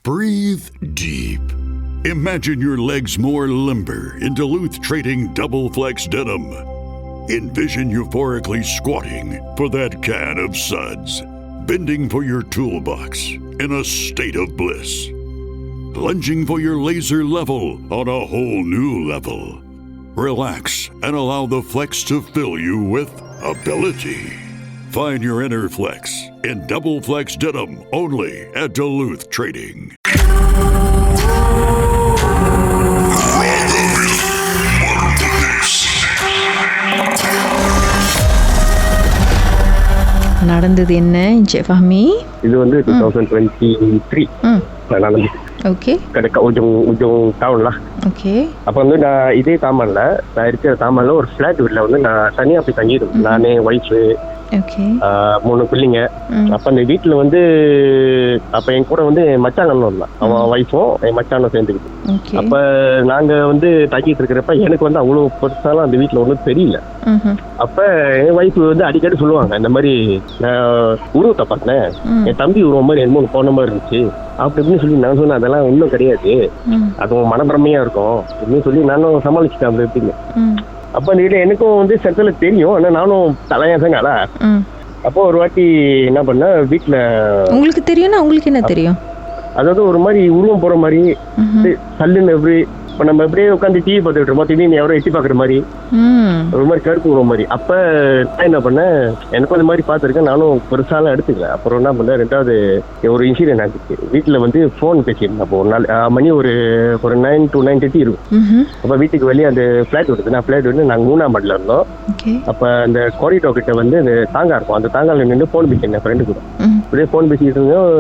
Breathe deep. Imagine your legs more limber in Duluth Trading Double Flex Denim. Envision euphorically squatting for that can of suds, bending for your toolbox in a state of bliss, lunging for your laser level on a whole new level. Relax and allow the flex to fill you with ability. Find your inner flex in Double Flex Denim only at Duluth Trading. நடந்தது என்ன Encik Fahmi? இது வந்து 2023 நடந்தது. Okay. கடக்க ujung tahun lah. Okay. அப்போ வந்து நான் இதே தாமான்ல நான் இருக்கிற தாமான்ல ஒரு ஃபிளாட் வீட்டில் வந்து நான் தனியாக போய் தங்கியிருந்தேன். நானே ஒய்ஃபு ஓகே 3 பிள்ளைங்க. அப்போ அந்த வீட்டில் வந்து அப்போ என் கூட வந்து என் மச்சாங்கன்னு இருந்தான். அவன் ஒய்ஃபும் என் மச்சானும் சேர்ந்துக்கிட்டு. அப்போ நாங்கள் வந்து தங்கிட்டு இருக்கிறப்ப எனக்கு வந்து அவ்வளோ பெருசாலாம் அந்த வீட்டில் ஒன்றும் தெரியல. அப்போ என் ஒய்ஃப் வந்து அடிக்கடி சொல்லுவாங்க, இந்த மாதிரி நான் உருவத்தை பார்த்தேன், என் தம்பி உருவம் மாதிரி என்னமோ போன மாதிரி இருந்துச்சு அப்படி இப்படின்னு சொல்லி நான் சொன்னேன், அதெல்லாம் ஒன்றும் கிடையாது, அது மனப்பிரமையா இருக்கும் அப்படின்னு சொல்லி நானும் சமாளிச்சுட்டேன் அப்படி எப்படின்னு. அப்போ அந்த வீட்டில் எனக்கும் வந்து சென்டரில் தெரியும், ஆனால் நானும் தலையாசங்காலா. அப்போ ஒரு வாட்டி என்ன பண்ண வீட்டில் உங்களுக்கு தெரியும்னா உங்களுக்கு என்ன தெரியும், அதாவது ஒரு மாதிரி உருவம் போகிற மாதிரி சல்லுன்னு எப்படி இப்போ நம்ம எப்படியே உட்காந்து டிவி பார்த்துட்டு இருப்போம், திடீர்னு யாரோ எட்டி பார்க்குற மாதிரி ஒரு மாதிரி கருப்பு உருவம் மாதிரி. அப்போ நான் என்ன பண்ணேன், எனக்கும் அந்த மாதிரி பார்த்துருக்கேன், நானும் பெருசாலாம் எடுத்துக்கல. அப்புறம் என்ன பண்ணேன், 2வது ஒரு இன்சிடென்ட் ஆகிடுச்சு. வீட்டில் வந்து ஃபோன் பேசியிருந்தேன். அப்போ ஒரு நாள் மணி ஒரு 9 to 9:30 இருக்கும். அப்போ வீட்டுக்கு வெளியே அந்த ஃப்ளாட் வருது. நான் ஃப்ளாட் வந்து நாங்கள் 3ஆம் மாடியில் இருந்தோம். அப்போ அந்த காரிடோர் கிட்ட வந்து அந்த தாங்கா இருக்கும், அந்த தாங்கால நின்று ஃபோன் பேசிட்டேன் என் ஃப்ரெண்டு கூட. அப்படியே ஃபோன் பேசிட்டு இருந்தோம்.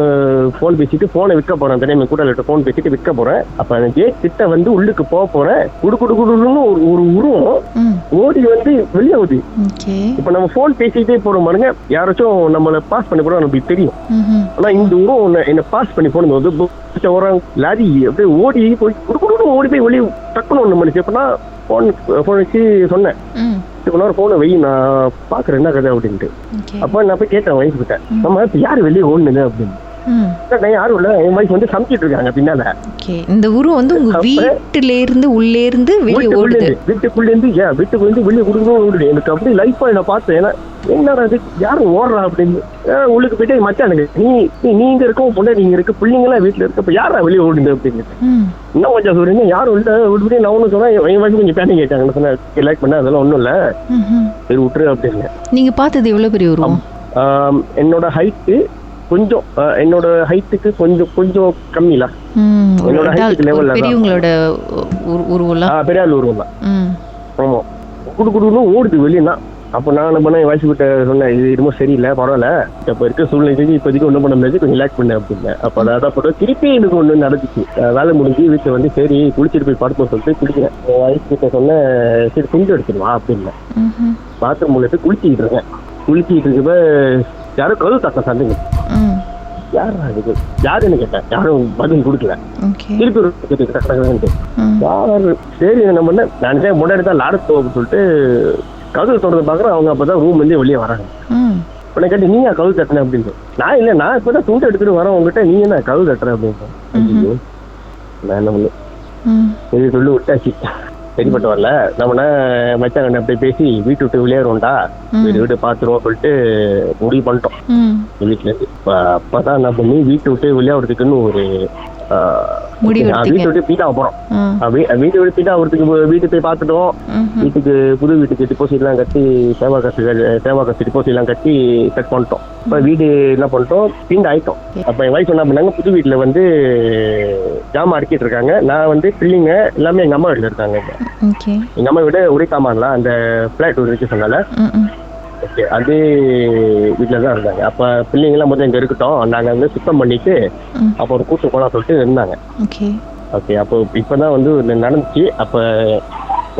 ஃபோன் பேசிட்டு ஃபோனை விற்க போகிறேன். அந்த டைம் கூட ஃபோன் பேசிட்டு விற்க போகிறேன். அப்போ அந்த கேட் கிட்ட வந்து உள்ளுக்கு போக போறேன், குடுன்னு ஒரு உருவம் ஓடி வந்து வெளியே ஆகுது. இப்ப நம்ம போன் பேசிட்டே போறோம் பாருங்க, யாராச்சும் நம்மள பாஸ் பண்ணி போறோம் நமக்கு தெரியும். ஆனா இந்த உருவம் என்ன பாஸ் பண்ணி போனது வந்து லாரி அப்படியே ஓடி போய் குடுன்னு ஓடி போய் வெளியே டக்குன்னு ஒண்ணு மனுச்சு. எப்படின்னா போன் வச்சு சொன்னேன், இப்போ போனை வெயி, நான் பாக்குறேன் என்ன கதை அப்படின்ட்டு. அப்ப நான் போய் கேட்டேன் வைஃப் கிட்ட, நம்ம யாரு வெளியே ஓடுனது அப்படின்னு. யாரும் இல்ல, என் வைஃப் வந்து சமைச்சிட்டு இருக்காங்க பின்னால. இந்த உருவம் வந்து உங்க வீட்டுல இருந்து உள்ளே இருந்து வெளியே ஓடுது, வீட்டுக்குள்ள இருந்து வீட்டுக்கு வந்து வெளியே குடுக்கணும் ஓடுது. எனக்கு அப்படி லைஃபா நான் பார்த்தேன், ஏன்னா என்னடா அது யாரும் ஓடுறா அப்படின்னு. உள்ளுக்கு போயிட்டு மச்சானுங்க, நீங்க இருக்கவும் பொண்ணு நீங்க இருக்கு, பிள்ளைங்களாம் வீட்டுல இருக்கு, இப்ப யாரா வெளியே ஓடுது அப்படின்னு. இன்னும் கொஞ்சம் சொல்றீங்க யாரும் இல்ல விட்டு. நான் ஒண்ணு சொன்னேன், என் வைஃப் கொஞ்சம் பேனிக் ஆயிட்டாங்க. சொன்னேன் லைக் பண்ண அதெல்லாம் ஒண்ணும் இல்ல, சரி விட்டுரு அப்படின்னு. நீங்க பார்த்தது எவ்வளவு பெரிய உருவம்? என்னோட ஹைட்டு கொஞ்சம், என்னோட ஹைட்டுக்கு கொஞ்சம் கம்மில, என்னோட ஹைட்டுக்கு லெவல்ல பெரியவங்களோட உருவம், பெரிய ஆள் உருவம் தான். ஆமா, குடுன்னு ஓடுது வெளியேனா. அப்போ நான் என்ன பண்ணேன், வயசு கிட்ட சொன்னேன், இது இன்னும் சரியில்லை, பரவாயில்ல, இப்போ இருக்க சூழ்நிலைக்கு இப்போதைக்கு ஒன்றும் பண்ண முடியாது, கொஞ்சம் ரிலாக்ஸ் பண்ணேன் அப்படின்னு. அப்போ அதான் போட்டு திருப்பி எனக்கு ஒன்று நடந்துச்சு. வேலை முடிஞ்சு வீட்டில் வந்து சரி குளிச்சுட்டு போய் படுப்போம் சொல்லிட்டு குளிக்கிறேன். வயசு கிட்ட சொன்னேன், சரி துண்டு எடுத்துருவா அப்படின்னு. பாத்ரூம் உள்ள போய் குளிச்சுக்கிட்டு இருக்கேன். குளிச்சுக்கிட்டு இருக்கப்ப யாரும் கதவு தட்ட சண்டைங்க. யாருன்னு கேட்டேன், யாரும் பதில் கொடுக்கல. திருப்பி சரி என்ன பண்ண, நான் முன்னாடி தான் லாட போகுன்னு சொல்லிட்டு கதவு தொடர்ந்து பாக்குறேன். அவங்க அப்பதான் ரூம் வந்து வெளியே வராங்க. உடனே கேட்டு, நீங்க கதவு தட்டுறேன் அப்படின்னு. நான் இல்ல, நான் இப்பதான் துண்டு எடுத்துட்டு வரேன் உங்ககிட்ட, நீங்க என்ன கதவு தட்டுறேன் அப்படின்னு. நான் என்ன பண்ணு சொல்லி விட்டாச்சு, சரிப்பட்டு வரல. நம்மனா மச்சாங்க அப்படியே பேசி வீட்டு விட்டு விளையாடுவோம்டா, வீட்டு பாத்துருவோம் சொல்லிட்டு முடிவு பண்ணிட்டோம் வீட்டுல இருந்து. அப்பதான் என்ன பண்ணி வீட்டு விட்டு விளையாடுறதுக்குன்னு ஒரு வீட்டு விட்டு பீட்டா போறோம். வீட்டு விட்டு பீட்டா ஆகிறதுக்கு வீட்டு போய் பார்த்துட்டோம். வீட்டுக்கு புது வீட்டுக்கு டிபாசிட் எல்லாம் கட்டி சேவா காசு டிபாசிட் எல்லாம் கட்டி செட் பண்ணிட்டோம். இப்ப வீடு என்ன பண்ணிட்டோம், பீண்ட் ஆயிட்டோம். அப்ப என் வைஃப் என்ன பண்ணாங்க, புது வீட்டுல வந்து ஜாமான் அடிக்கிட்டு இருக்காங்க. நான் வந்து பிள்ளைங்க எல்லாமே எங்க அம்மா வீட்டுல இருக்காங்க. எங்க அம்மா வீடு ஒரே சாமான்ல அந்த பிளாட் ஒரு இருக்கு சொன்னால, ஓகே அதே வீட்டில் தான் இருந்தாங்க. அப்போ பிள்ளைங்களாம் முதல்ல இங்கே இருக்கட்டும், நாங்கள் வந்து சுத்தம் பண்ணிட்டு அப்போ ஒரு கூட்டு போனால் சொல்லிட்டு இருந்தாங்க. ஓகே அப்போ இப்போ தான் வந்து நடந்துச்சு. அப்போ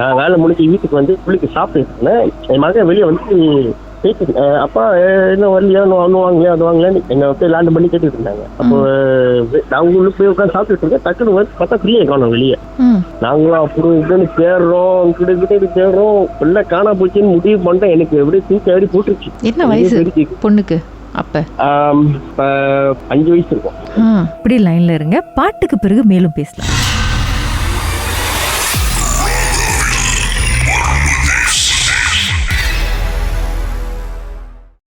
நான் வேலை முடிஞ்சு வீட்டுக்கு வந்து பிள்ளைக்கு சாப்பிட்டு இருந்தேன். என் மகன் வெளியே வந்து பேசிட்டு, அப்பா என்ன வரலையா, ஒன்று வாங்கலையா அது வாங்கலையான்னு என்னை போய் லேண்ட் பண்ணி கேட்டுட்டு இருந்தாங்க. அப்போ நான் உள்ளே போய் உட்காந்து சாப்பிட்டுட்டு இருக்கேன். டக்குன்னு வந்து பார்த்தா பிள்ளையை காணும் வெளியே. நாங்களும் அப்புறம் இதுன்னு தேடுறோம், கிட்ட தேடுறோம், பிள்ளை காணா போச்சுன்னு முடிவு பண்ணிட்டேன். எனக்கு எப்படியே தூக்கி அடி போட்டுருச்சு. என்ன வயசு பொண்ணுக்கு? அப்ப இப்போ 5 வயசு இருக்கும். இப்படி லைன்ல இருங்க, பாட்டுக்கு பிறகு மேலும் பேசலாம்.